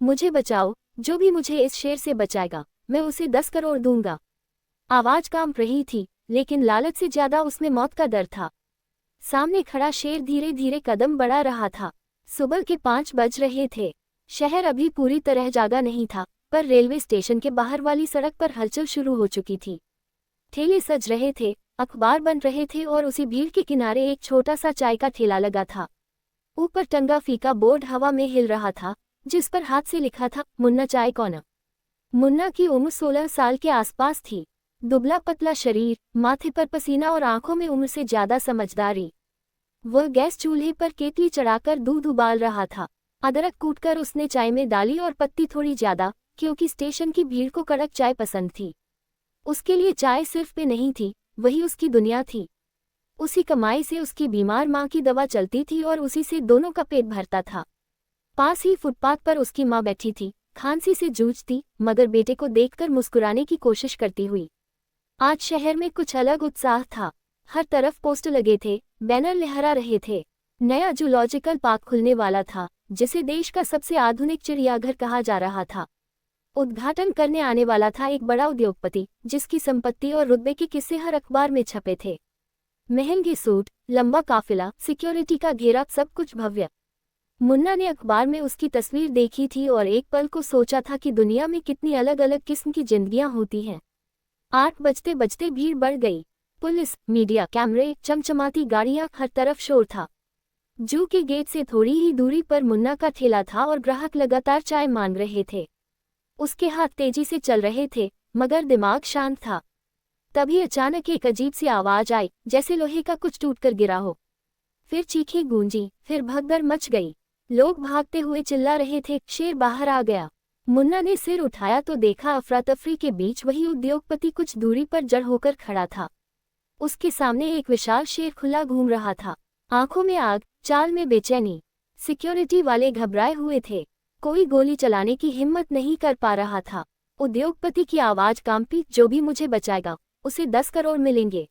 मुझे बचाओ, जो भी मुझे इस शेर से बचाएगा मैं उसे 10 करोड़ दूंगा। आवाज कांप रही थी, लेकिन लालच से ज्यादा उसमें मौत का डर था। सामने खड़ा शेर धीरे धीरे कदम बढ़ा रहा था। सुबह के 5 बज रहे थे। शहर अभी पूरी तरह जागा नहीं था, पर रेलवे स्टेशन के बाहर वाली सड़क पर हलचल शुरू हो चुकी थी। ठेले सज रहे थे, अखबार बन रहे थे और उसी भीड़ के किनारे एक छोटा सा चाय का ठेला लगा था। ऊपर टंगा फीका बोर्ड हवा में हिल रहा था, जिस पर हाथ से लिखा था, मुन्ना चाय कॉर्नर। मुन्ना की उम्र 16 साल के आसपास थी। दुबला पतला शरीर, माथे पर पसीना और आंखों में उम्र से ज्यादा समझदारी। वह गैस चूल्हे पर केतली चढ़ाकर दूध उबाल रहा था। अदरक कूटकर उसने चाय में डाली और पत्ती थोड़ी ज्यादा, क्योंकि स्टेशन की भीड़ को कड़क चाय पसंद थी। उसके लिए चाय सिर्फ पे नहीं थी, वही उसकी दुनिया थी। उसी कमाई से उसकी बीमार माँ की दवा चलती थी और उसी से दोनों का पेट भरता था। पास ही फुटपाथ पर उसकी माँ बैठी थी, खांसी से जूझती, मगर बेटे को देखकर मुस्कुराने की कोशिश करती हुई। आज शहर में कुछ अलग उत्साह था। हर तरफ पोस्टर लगे थे, बैनर लहरा रहे थे। नया जूलॉजिकल पार्क खुलने वाला था, जिसे देश का सबसे आधुनिक चिड़ियाघर कहा जा रहा था। उद्घाटन करने आने वाला था एक बड़ा उद्योगपति, जिसकी संपत्ति और रुतबे के किस्से हर अखबार में छपे थे। महंगे सूट, लंबा काफिला, सिक्योरिटी का घेरा, सब कुछ भव्य। मुन्ना ने अखबार में उसकी तस्वीर देखी थी और एक पल को सोचा था कि दुनिया में कितनी अलग अलग किस्म की जिंदगियां होती हैं। 8 बजते बजते भीड़ बढ़ गई। पुलिस, मीडिया, कैमरे, चमचमाती गाड़ियां, हर तरफ शोर था। जू के गेट से थोड़ी ही दूरी पर मुन्ना का ठेला था और ग्राहक लगातार चाय मांग रहे थे। उसके हाथ तेजी से चल रहे थे, मगर दिमाग शांत था। तभी अचानक एक अजीब सी आवाज आई, जैसे लोहे का कुछ टूटकर गिरा हो। फिर चीखें गूंजी, फिर भगदड़ मच गई। लोग भागते हुए चिल्ला रहे थे, शेर बाहर आ गया। मुन्ना ने सिर उठाया तो देखा अफरा तफरी के बीच वही उद्योगपति कुछ दूरी पर जड़ होकर खड़ा था। उसके सामने एक विशाल शेर खुला घूम रहा था। आंखों में आग, चाल में बेचैनी। सिक्योरिटी वाले घबराए हुए थे। कोई गोली चलाने की हिम्मत नहीं कर पा रहा था। उद्योगपति की आवाज कांपी, जो भी मुझे बचाएगा उसे 10 करोड़ मिलेंगे।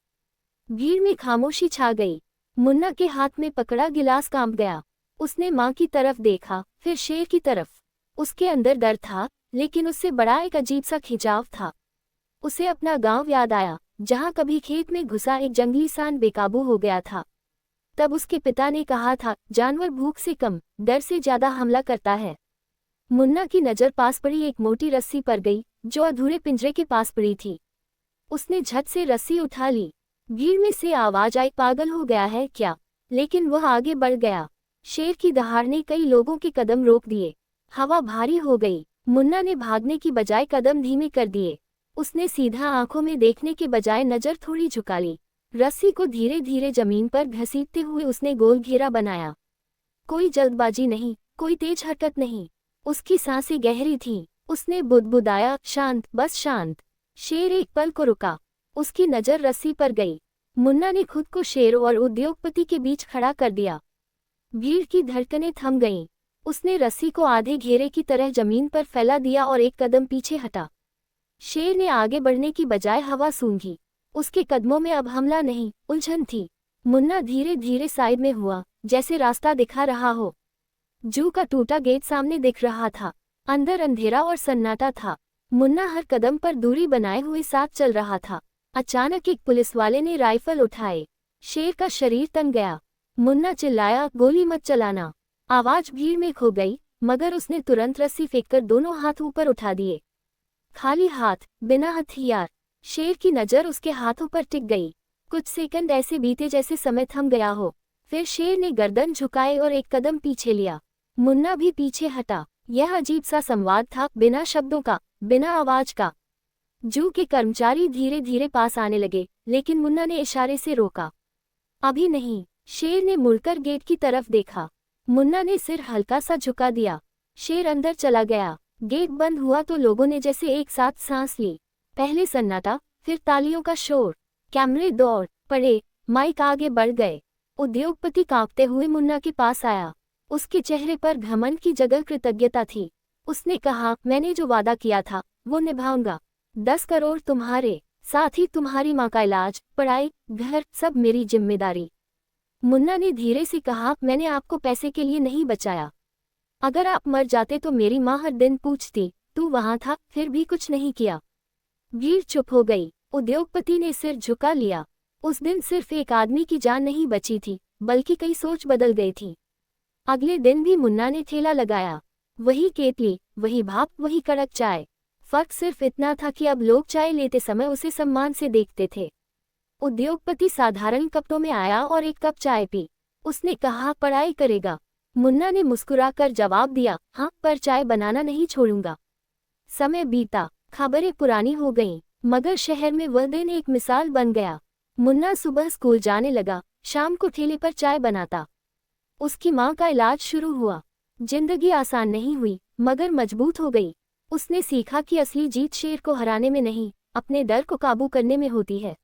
भीड़ में खामोशी छा गई। मुन्ना के हाथ में पकड़ा गिलास कांप गया। उसने माँ की तरफ देखा, फिर शेर की तरफ। उसके अंदर डर था, लेकिन उससे बड़ा एक अजीब सा खिंचाव था। उसे अपना गांव याद आया, जहां कभी खेत में घुसा एक जंगली सांड बेकाबू हो गया था। तब उसके पिता ने कहा था, जानवर भूख से कम, डर से ज्यादा हमला करता है। मुन्ना की नजर पास पड़ी एक मोटी रस्सी पर गई, जो अधूरे पिंजरे के पास पड़ी थी। उसने झट से रस्सी उठा ली। भीड़ में से आवाज आई, पागल हो गया है क्या? लेकिन वह आगे बढ़ गया। शेर की दहाड़ ने कई लोगों के कदम रोक दिए। हवा भारी हो गई। मुन्ना ने भागने की बजाय कदम धीमे कर दिए। उसने सीधा आंखों में देखने के बजाय नजर थोड़ी झुका ली। रस्सी को धीरे धीरे जमीन पर घसीटते हुए उसने गोल घेरा बनाया। कोई जल्दबाजी नहीं, कोई तेज हरकत नहीं। उसकी सांसें गहरी थीं। उसने बुदबुदाया, शांत, बस शांत। शेर एक पल को रुका। उसकी नजर रस्सी पर गई। मुन्ना ने खुद को शेर और उद्योगपति के बीच खड़ा कर दिया। भीड़ की धड़कनें थम गईं। उसने रस्सी को आधे घेरे की तरह जमीन पर फैला दिया और एक कदम पीछे हटा। शेर ने आगे बढ़ने की बजाय हवा सूंघी। उसके कदमों में अब हमला नहीं, उलझन थी। मुन्ना धीरे धीरे साइड में हुआ, जैसे रास्ता दिखा रहा हो। जू का टूटा गेट सामने दिख रहा था। अंदर अंधेरा और सन्नाटा था। मुन्ना हर कदम पर दूरी बनाए हुए साथ चल रहा था। अचानक एक पुलिस वाले ने राइफल उठाए। शेर का शरीर तन गया। मुन्ना चिल्लाया, गोली मत चलाना। आवाज भीड़ में खो गई, मगर उसने तुरंत रस्सी फेंककर दोनों हाथ ऊपर उठा दिए। खाली हाथ, बिना हथियार। शेर की नजर उसके हाथों पर टिक गई। कुछ सेकंड ऐसे बीते जैसे समय थम गया हो। फिर शेर ने गर्दन झुकाए और एक कदम पीछे लिया। मुन्ना भी पीछे हटा। यह अजीब सा संवाद था, बिना शब्दों का, बिना आवाज का। जू के कर्मचारी धीरे धीरे पास आने लगे, लेकिन मुन्ना ने इशारे से रोका। अभी नहीं। शेर ने मुड़कर गेट की तरफ देखा। मुन्ना ने सिर हल्का सा झुका दिया। शेर अंदर चला गया। गेट बंद हुआ तो लोगों ने जैसे एक साथ सांस ली। पहले सन्नाटा, फिर तालियों का शोर। कैमरे दौड़ पड़े, माइक आगे बढ़ गए। उद्योगपति कांपते हुए मुन्ना के पास आया। उसके चेहरे पर घमंड की जगह कृतज्ञता थी। उसने कहा, मैंने जो वादा किया था वो निभाऊंगा। 10 करोड़ तुम्हारे, साथ ही तुम्हारी माँ का इलाज, पढ़ाई, घर, सब मेरी जिम्मेदारी। मुन्ना ने धीरे से कहा, मैंने आपको पैसे के लिए नहीं बचाया। अगर आप मर जाते तो मेरी माँ हर दिन पूछती, तू वहां था, फिर भी कुछ नहीं किया। भीड़ चुप हो गई। उद्योगपति ने सिर झुका लिया। उस दिन सिर्फ एक आदमी की जान नहीं बची थी, बल्कि कई सोच बदल गई थी। अगले दिन भी मुन्ना ने ठेला लगाया। वही केतली, वही भाप, वही कड़क चाय। फर्क सिर्फ इतना था कि अब लोग चाय लेते समय उसे सम्मान से देखते थे। उद्योगपति साधारण कपड़ों में आया और एक कप चाय पी। उसने कहा, पढ़ाई करेगा? मुन्ना ने मुस्कुराकर जवाब दिया, हाँ, पर चाय बनाना नहीं छोड़ूंगा। समय बीता, खबरें पुरानी हो गईं, मगर शहर में वह दिन एक मिसाल बन गया। मुन्ना सुबह स्कूल जाने लगा, शाम को ठेले पर चाय बनाता। उसकी माँ का इलाज शुरू हुआ। जिंदगी आसान नहीं हुई, मगर मजबूत हो गई। उसने सीखा कि असली जीत शेर को हराने में नहीं, अपने डर को काबू करने में होती है।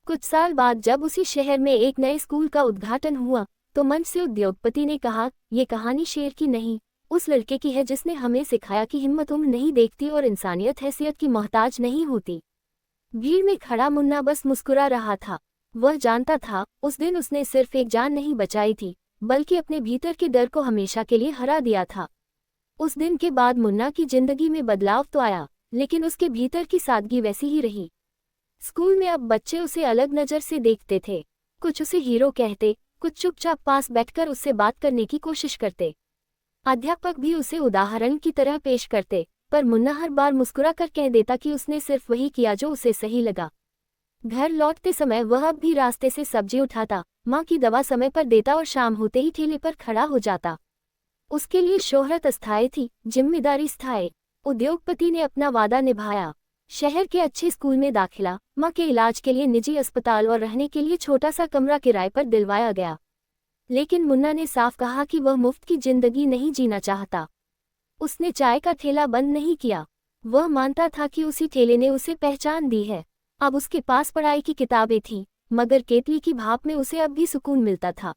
कुछ साल बाद जब उसी शहर में एक नए स्कूल का उद्घाटन हुआ, तो मंच से उद्योगपति ने कहा, ये कहानी शेर की नहीं, उस लड़के की है जिसने हमें सिखाया कि हिम्मत उम्र नहीं देखती और इंसानियत हैसियत की मोहताज नहीं होती। भीड़ में खड़ा मुन्ना बस मुस्कुरा रहा था। वह जानता था, उस दिन उसने सिर्फ एक जान नहीं बचाई थी, बल्कि अपने भीतर के डर को हमेशा के लिए हरा दिया था। उस दिन के बाद मुन्ना की जिंदगी में बदलाव तो आया, लेकिन उसके भीतर की सादगी वैसी ही रही। स्कूल में अब बच्चे उसे अलग नज़र से देखते थे। कुछ उसे हीरो कहते, कुछ चुपचाप पास बैठकर उससे बात करने की कोशिश करते। अध्यापक भी उसे उदाहरण की तरह पेश करते, पर मुन्ना हर बार मुस्कुरा कर कह देता कि उसने सिर्फ वही किया जो उसे सही लगा। घर लौटते समय वह अब भी रास्ते से सब्जी उठाता, माँ की दवा समय पर देता और शाम होते ही ठेले पर खड़ा हो जाता। उसके लिए शोहरत अस्थायी थी, जिम्मेदारी स्थायी। उद्योगपति ने अपना वादा निभाया। शहर के अच्छे स्कूल में दाखिला, माँ के इलाज के लिए निजी अस्पताल और रहने के लिए छोटा सा कमरा किराए पर दिलवाया गया। लेकिन मुन्ना ने साफ कहा कि वह मुफ्त की जिंदगी नहीं जीना चाहता। उसने चाय का ठेला बंद नहीं किया। वह मानता था कि उसी ठेले ने उसे पहचान दी है। अब उसके पास पढ़ाई की किताबें थीं, मगर केतली की भाप में उसे अब भी सुकून मिलता था।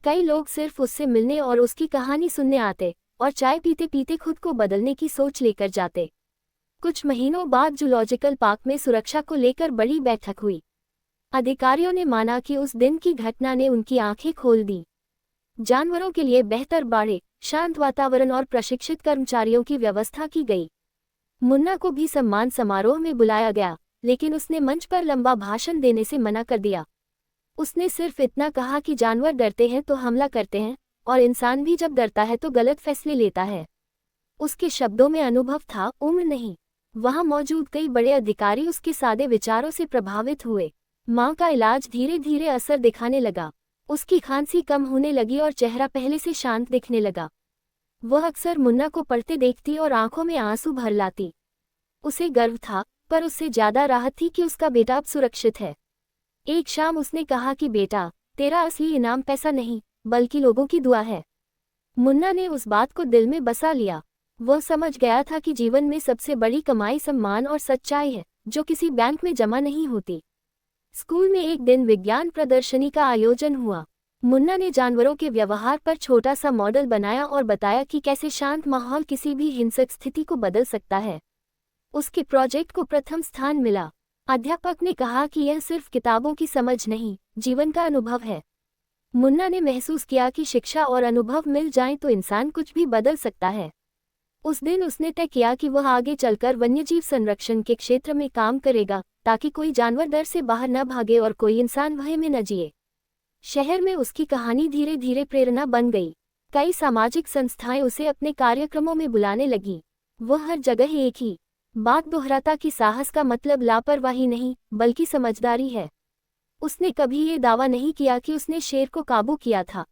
कई लोग सिर्फ उससे मिलने और उसकी कहानी सुनने आते, और चाय पीते पीते खुद को बदलने की सोच लेकर जाते। कुछ महीनों बाद जूलॉजिकल पार्क में सुरक्षा को लेकर बड़ी बैठक हुई। अधिकारियों ने माना कि उस दिन की घटना ने उनकी आंखें खोल दी। जानवरों के लिए बेहतर बाड़े, शांत वातावरण और प्रशिक्षित कर्मचारियों की व्यवस्था की गई। मुन्ना को भी सम्मान समारोह में बुलाया गया, लेकिन उसने मंच पर लंबा भाषण देने से मना कर दिया। उसने सिर्फ इतना कहा कि जानवर डरते हैं तो हमला करते हैं, और इंसान भी जब डरता है तो गलत फैसले लेता है। उसके शब्दों में अनुभव था, उम्र नहीं। वहां मौजूद कई बड़े अधिकारी उसके सादे विचारों से प्रभावित हुए। माँ का इलाज धीरे धीरे असर दिखाने लगा। उसकी खांसी कम होने लगी और चेहरा पहले से शांत दिखने लगा। वह अक्सर मुन्ना को पढ़ते देखती और आंखों में आंसू भर लाती। उसे गर्व था, पर उससे ज्यादा राहत थी कि उसका बेटा अब सुरक्षित है। एक शाम उसने कहा कि बेटा, तेरा असली इनाम पैसा नहीं, बल्कि लोगों की दुआ है। मुन्ना ने उस बात को दिल में बसा लिया। वह समझ गया था कि जीवन में सबसे बड़ी कमाई सम्मान और सच्चाई है, जो किसी बैंक में जमा नहीं होती। स्कूल में एक दिन विज्ञान प्रदर्शनी का आयोजन हुआ। मुन्ना ने जानवरों के व्यवहार पर छोटा सा मॉडल बनाया और बताया कि कैसे शांत माहौल किसी भी हिंसक स्थिति को बदल सकता है। उसके प्रोजेक्ट को प्रथम स्थान मिला। अध्यापक ने कहा कि यह सिर्फ किताबों की समझ नहीं, जीवन का अनुभव है। मुन्ना ने महसूस किया कि शिक्षा और अनुभव मिल जाएं तो इंसान कुछ भी बदल सकता है। उस दिन उसने तय किया कि वह आगे चलकर वन्यजीव संरक्षण के क्षेत्र में काम करेगा, ताकि कोई जानवर डर से बाहर न भागे और कोई इंसान भय में न जिए। शहर में उसकी कहानी धीरे धीरे प्रेरणा बन गई। कई सामाजिक संस्थाएं उसे अपने कार्यक्रमों में बुलाने लगीं। वह हर जगह एक ही बात दोहराता कि साहस का मतलब लापरवाही नहीं, बल्कि समझदारी है। उसने कभी ये दावा नहीं किया कि उसने शेर को काबू किया था।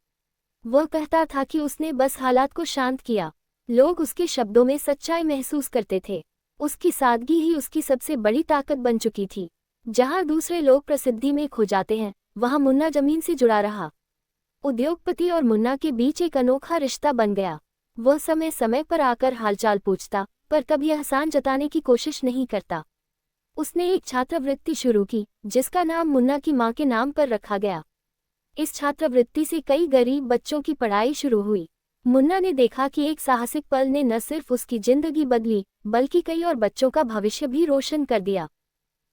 वह कहता था कि उसने बस हालात को शांत किया। लोग उसके शब्दों में सच्चाई महसूस करते थे। उसकी सादगी ही उसकी सबसे बड़ी ताकत बन चुकी थी। जहां दूसरे लोग प्रसिद्धि में खो जाते हैं, वहां मुन्ना जमीन से जुड़ा रहा। उद्योगपति और मुन्ना के बीच एक अनोखा रिश्ता बन गया। वह समय समय पर आकर हालचाल पूछता, पर कभी एहसान जताने की कोशिश नहीं करता। उसने एक छात्रवृत्ति शुरू की, जिसका नाम मुन्ना की मां के नाम पर रखा गया। इस छात्रवृत्ति से कई गरीब बच्चों की पढ़ाई शुरू हुई। मुन्ना ने देखा कि एक साहसिक पल ने न सिर्फ उसकी जिंदगी बदली, बल्कि कई और बच्चों का भविष्य भी रोशन कर दिया।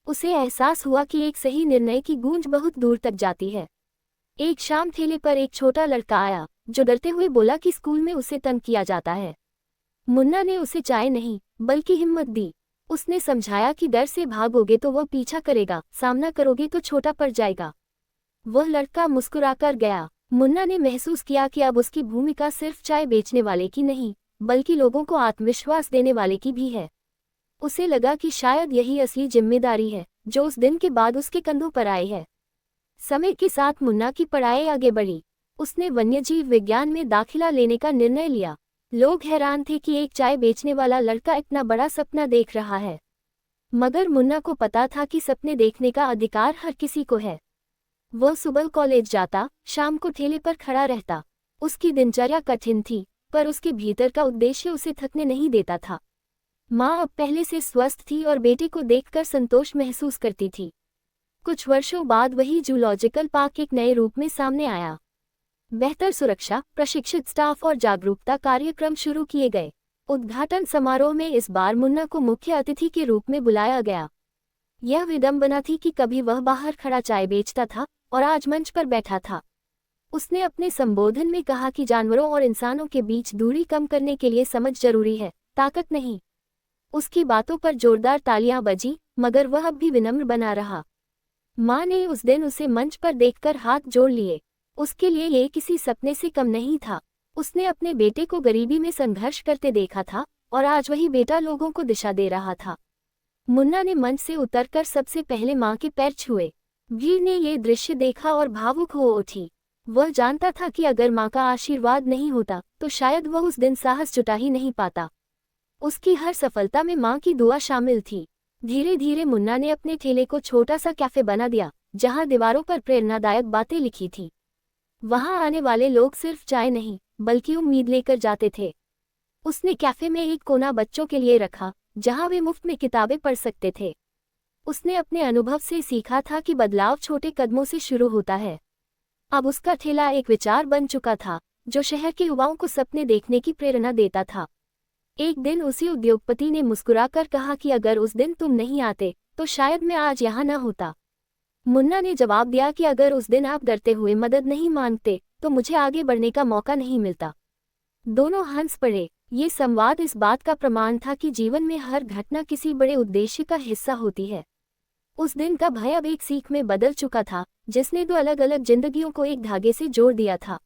उसे एहसास हुआ कि एक सही निर्णय की गूंज बहुत दूर तक जाती है। एक शाम ठेले पर एक छोटा लड़का आया। जो डरते हुए बोला कि स्कूल में उसे तंग किया जाता है। मुन्ना ने उसे चाय नहीं बल्कि हिम्मत दी। उसने समझाया कि डर से भागोगे तो वह पीछा करेगा, सामना करोगे तो छोटा पड़ जाएगा। वह लड़का मुस्कुराकर गया। मुन्ना ने महसूस किया कि अब उसकी भूमिका सिर्फ चाय बेचने वाले की नहीं बल्कि लोगों को आत्मविश्वास देने वाले की भी है। उसे लगा कि शायद यही असली जिम्मेदारी है जो उस दिन के बाद उसके कंधों पर आई है। समय के साथ मुन्ना की पढ़ाई आगे बढ़ी। उसने वन्यजीव विज्ञान में दाखिला लेने का निर्णय लिया। लोग हैरान थे कि एक चाय बेचने वाला लड़का इतना बड़ा सपना देख रहा है, मगर मुन्ना को पता था कि सपने देखने का अधिकार हर किसी को है। वह सुबह कॉलेज जाता, शाम को ठेले पर खड़ा रहता। उसकी दिनचर्या कठिन थी, पर उसके भीतर का उद्देश्य उसे थकने नहीं देता था। माँ अब पहले से स्वस्थ थी और बेटे को देखकर संतोष महसूस करती थी। कुछ वर्षों बाद वही जूलॉजिकल पार्क एक नए रूप में सामने आया। बेहतर सुरक्षा, प्रशिक्षित स्टाफ और जागरूकता कार्यक्रम शुरू किए गए। उद्घाटन समारोह में इस बार मुन्ना को मुख्य अतिथि के रूप में बुलाया गया। यह विडंबना थी कि कभी वह बाहर खड़ा चाय बेचता था और आज मंच पर बैठा था। उसने अपने संबोधन में कहा कि जानवरों और इंसानों के बीच दूरी कम करने के लिए समझ जरूरी है, ताकत नहीं। उसकी बातों पर जोरदार तालियां बजी, मगर वह अब भी विनम्र बना रहा। माँ ने उस दिन उसे मंच पर देखकर हाथ जोड़ लिए। उसके लिए ये किसी सपने से कम नहीं था। उसने अपने बेटे को गरीबी में संघर्ष करते देखा था और आज वही बेटा लोगों को दिशा दे रहा था। मुन्ना ने मंच से उतरकर सबसे पहले माँ के पैर छुए। भीड़ ने ये दृश्य देखा और भावुक हो उठी। वह जानता था कि अगर माँ का आशीर्वाद नहीं होता तो शायद वह उस दिन साहस जुटा ही नहीं पाता। उसकी हर सफलता में माँ की दुआ शामिल थी। धीरे धीरे मुन्ना ने अपने ठेले को छोटा सा कैफे बना दिया, जहाँ दीवारों पर प्रेरणादायक बातें लिखी थी। वहां आने वाले लोग सिर्फ चाय नहीं बल्कि उम्मीद लेकर जाते थे। उसने कैफे में एक कोना बच्चों के लिए रखा, जहां वे मुफ्त में किताबें पढ़ सकते थे। उसने अपने अनुभव से सीखा था कि बदलाव छोटे कदमों से शुरू होता है। अब उसका ठेला एक विचार बन चुका था, जो शहर के युवाओं को सपने देखने की प्रेरणा देता था। एक दिन उसी उद्योगपति ने मुस्कुराकर कहा कि अगर उस दिन तुम नहीं आते तो शायद मैं आज यहाँ न होता। मुन्ना ने जवाब दिया कि अगर उस दिन आप डरते हुए मदद नहीं मांगते तो मुझे आगे बढ़ने का मौका नहीं मिलता। दोनों हंस पड़े। ये संवाद इस बात का प्रमाण था कि जीवन में हर घटना किसी बड़े उद्देश्य का हिस्सा होती है। उस दिन का भय अब एक सीख में बदल चुका था, जिसने दो अलग अलग जिंदगियों को एक धागे से जोड़ दिया था।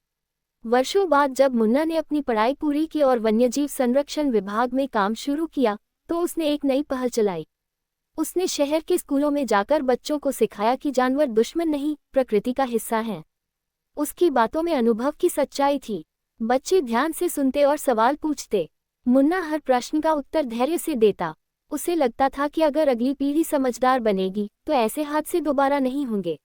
वर्षों बाद जब मुन्ना ने अपनी पढ़ाई पूरी की और वन्यजीव संरक्षण विभाग में काम शुरू किया, तो उसने एक नई पहल चलाई। उसने शहर के स्कूलों में जाकर बच्चों को सिखाया कि जानवर दुश्मन नहीं, प्रकृति का हिस्सा हैं। उसकी बातों में अनुभव की सच्चाई थी। बच्चे ध्यान से सुनते और सवाल पूछते। मुन्ना हर प्रश्न का उत्तर धैर्य से देता। उसे लगता था कि अगर अगली पीढ़ी समझदार बनेगी तो ऐसे हादसे दोबारा नहीं होंगे।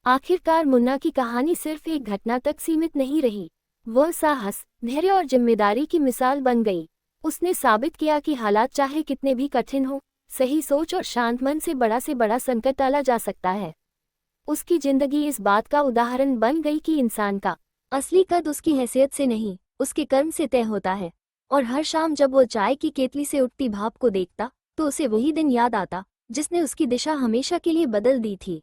आखिरकार मुन्ना की कहानी सिर्फ एक घटना तक सीमित नहीं रही। वह साहस, धैर्य और जिम्मेदारी की मिसाल बन गई। उसने साबित किया कि हालात चाहे कितने भी कठिन हो, सही सोच और शांत मन से बड़ा संकट टाला जा सकता है। उसकी जिंदगी इस बात का उदाहरण बन गई कि इंसान का असली कद उसकी हैसियत से नहीं, उसके कर्म से तय होता है। और हर शाम जब वो चाय की केतली से उठती भाप को देखता, तो उसे वही दिन याद आता जिसने उसकी दिशा हमेशा के लिए बदल दी थी।